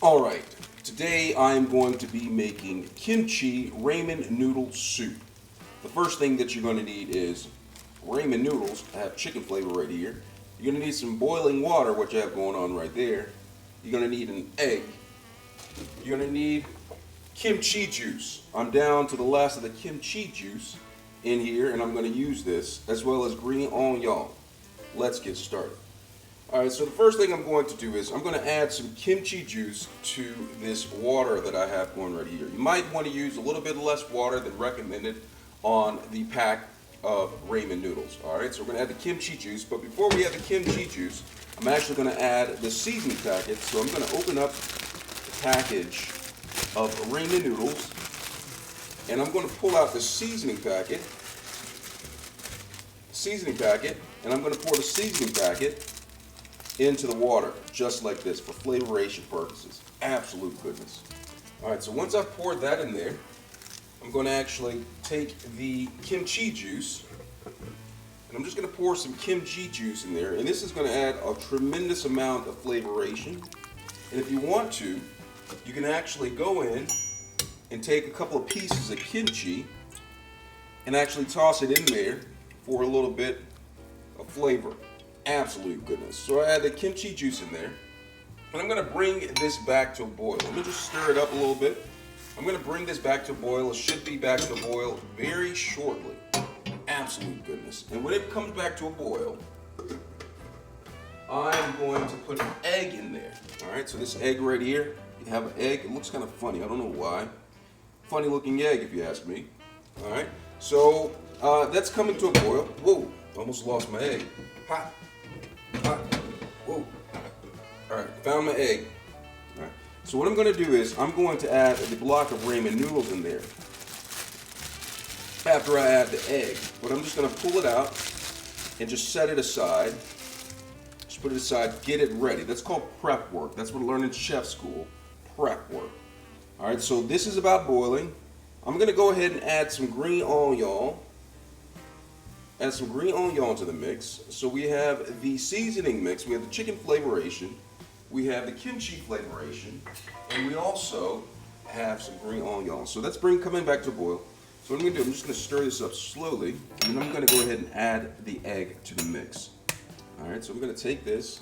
Alright, today I'm going to be making kimchi ramen noodle soup. The first thing that you're going to need is ramen noodles. I have chicken flavor right here. You're going to need some boiling water, which I have going on right there. You're going to need an egg. You're going to need kimchi juice. I'm down to the last of the kimchi juice in here, and I'm going to use this, as well as green onion. Let's get started. Alright, so the first thing I'm going to do is I'm going to add some kimchi juice to this water that I have going right here. You might want to use a little bit less water than recommended on the pack of ramen noodles. Alright, so we're going to add the kimchi juice, but before we add the kimchi juice, I'm actually going to add the seasoning packet. So I'm going to open up the package of ramen noodles, and I'm going to pull out the seasoning packet, and I'm going to pour the seasoning packet into the water, just like this, for flavoration purposes. Absolute goodness. Alright, so once I've poured that in there, I'm going to actually take the kimchi juice, and I'm just going to pour some kimchi juice in there, and this is going to add a tremendous amount of flavoration. And if you want to, you can actually go in and take a couple of pieces of kimchi and actually toss it in there for a little bit of flavor. Absolute goodness. So I add the kimchi juice in there, and I'm going to bring this back to a boil. Let me just stir it up a little bit. I'm going to bring this back to a boil. It should be back to a boil very shortly. Absolute goodness. And when it comes back to a boil, I'm going to put an egg in there. Alright, so this egg right here, you have an egg. It looks kind of funny. I don't know why. Funny looking egg, if you ask me. Alright, so that's coming to a boil. Whoa, almost lost my egg. Hot. Whoa. Alright, found my egg. Alright, so what I'm going to do is I'm going to add the block of ramen noodles in there after I add the egg. But I'm just going to pull it out and just set it aside. Just put it aside, get it ready. That's called prep work. That's what I learned in chef school. Prep work. Alright, so this is about boiling. I'm going to go ahead and add some green onion. Add some green onion to the mix. So we have the seasoning mix, we have the chicken flavoration, we have the kimchi flavoration, and we also have some green onion. So that's coming back to a boil. So what I'm going to do, I'm just going to stir this up slowly, and then I'm going to go ahead and add the egg to the mix. Alright, so we're going to take this,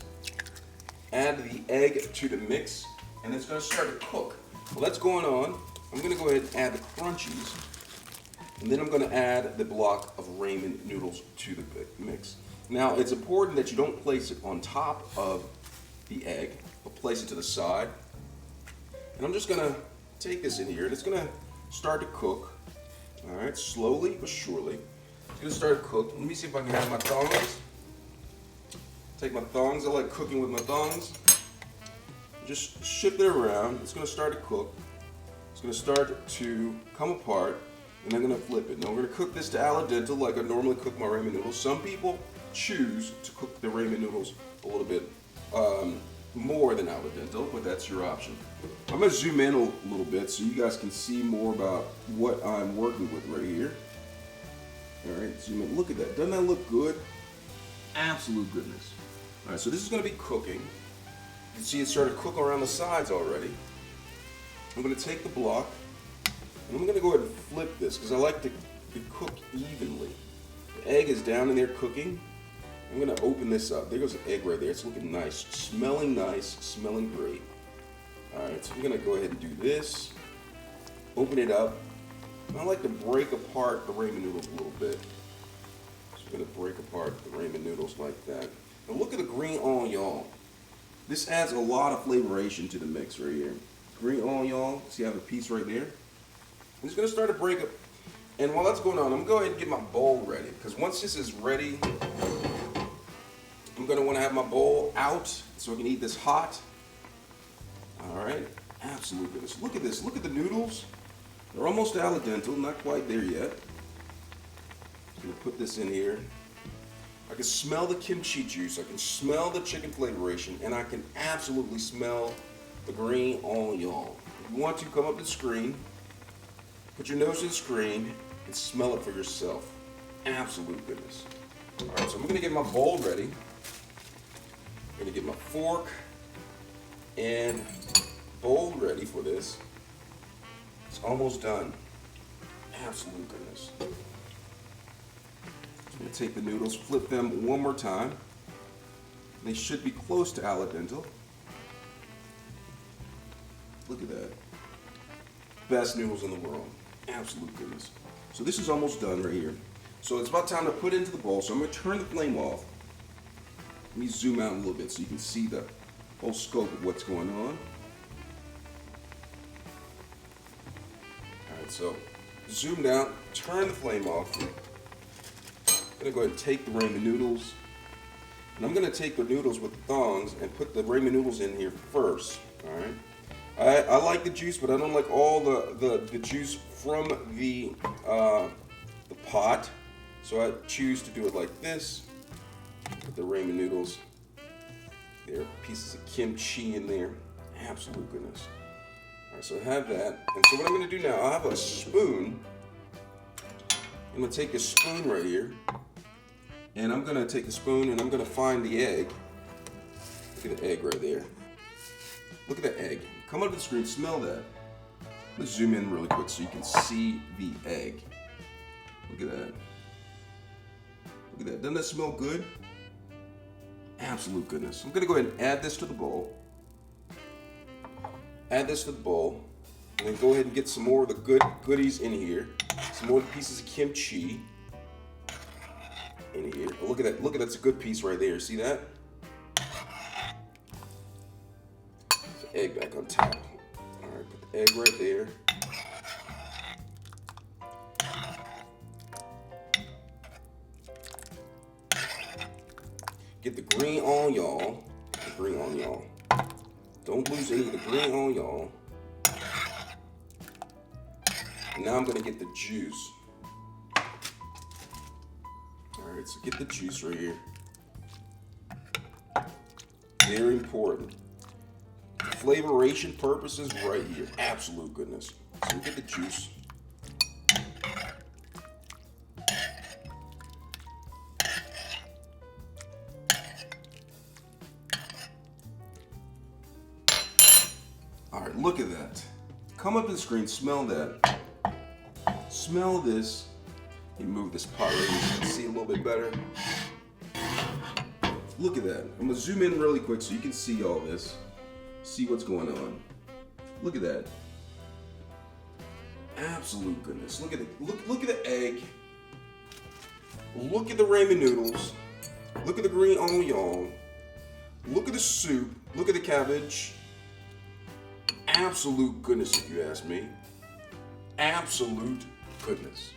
add the egg to the mix, and it's going to start to cook. While that's going on, I'm going to go ahead and add the crunchies. And then I'm going to add the block of ramen noodles to the mix. Now, it's important that you don't place it on top of the egg, but place it to the side. And I'm just going to take this in here, and it's going to start to cook. All right, slowly but surely. It's going to start to cook. Let me see if I can have my tongs. Take my tongs. I like cooking with my tongs. Just shift it around. It's going to start to cook. It's going to start to come apart. And I'm going to flip it. Now we're going to cook this to al dente like I normally cook my ramen noodles. Some people choose to cook the ramen noodles a little bit more than al dente, but that's your option. I'm going to zoom in a little bit so you guys can see more about what I'm working with right here. Alright, zoom in. Look at that. Doesn't that look good? Absolute goodness. Alright, so this is going to be cooking. You can see it started to cook around the sides already. I'm going to take the block. And I'm going to go ahead and flip this because I like to cook evenly. The egg is down in there cooking. I'm going to open this up. There goes the egg right there. It's looking nice, smelling great. Alright, so I'm going to go ahead and do this. Open it up. And I like to break apart the ramen noodles a little bit. So I'm going to break apart the ramen noodles like that. Now look at the green onion. This adds a lot of flavoration to the mix right here. Green onion, see I have a piece right there. I'm just going to start to break up, and while that's going on, I'm going to go ahead and get my bowl ready, because once this is ready, I'm going to want to have my bowl out so I can eat this hot. Alright, absolute goodness. Look at this, look at the noodles. They're almost al dente, not quite there yet. I'm going to put this in here. I can smell the kimchi juice, I can smell the chicken flavoration, and I can absolutely smell the green onion. If you want to, come up to the screen. Put your nose to the screen and smell it for yourself. Absolute goodness. Alright, so I'm going to get my bowl ready. I'm going to get my fork and bowl ready for this. It's almost done. Absolute goodness. I'm going to take the noodles, flip them one more time. They should be close to al dente. Look at that. Best noodles in the world. Absolute goodness. So this is almost done right here. So it's about time to put it into the bowl. So I'm going to turn the flame off. Let me zoom out a little bit so you can see the whole scope of what's going on. Alright, so zoomed out, turn the flame off. I'm going to go ahead and take the ramen noodles. And I'm going to take the noodles with the thongs and put the ramen noodles in here first. Alright. I like the juice, but I don't like all the juice from the pot. So I choose to do it like this. Put the ramen noodles. There are pieces of kimchi in there. Absolute goodness. Alright, so I have that. And so what I'm going to do now, I have a spoon. I'm going to take a spoon right here. And I'm going to take the spoon and I'm going to find the egg. Look at the egg right there. Look at the egg. Come up to the screen, smell that. Let's zoom in really quick so you can see the egg. Look at that. Look at that. Doesn't that smell good? Absolute goodness. I'm going to go ahead and add this to the bowl. Add this to the bowl. And then go ahead and get some more of the goodies in here. Some more pieces of kimchi in here. Oh, look at that. Look at that's a good piece right there. See that? The egg back on top. Alright, put the egg right there. Get the green on, y'all. The green on, y'all. Don't lose any of the green on, y'all. And now I'm going to get the juice. Alright, so get the juice right here. Very important. Flavoration purposes right here. Absolute goodness. So get the juice. Alright, look at that. Come up to the screen, smell that. Smell this. Let me move this pot right here so you can see a little bit better. Look at that. I'm going to zoom in really quick so you can see all this. See what's going on. Look at that. Absolute goodness. Look at the look at the egg. Look at the ramen noodles. Look at the green onion. Look at the soup. Look at the cabbage. Absolute goodness, if you ask me. Absolute goodness.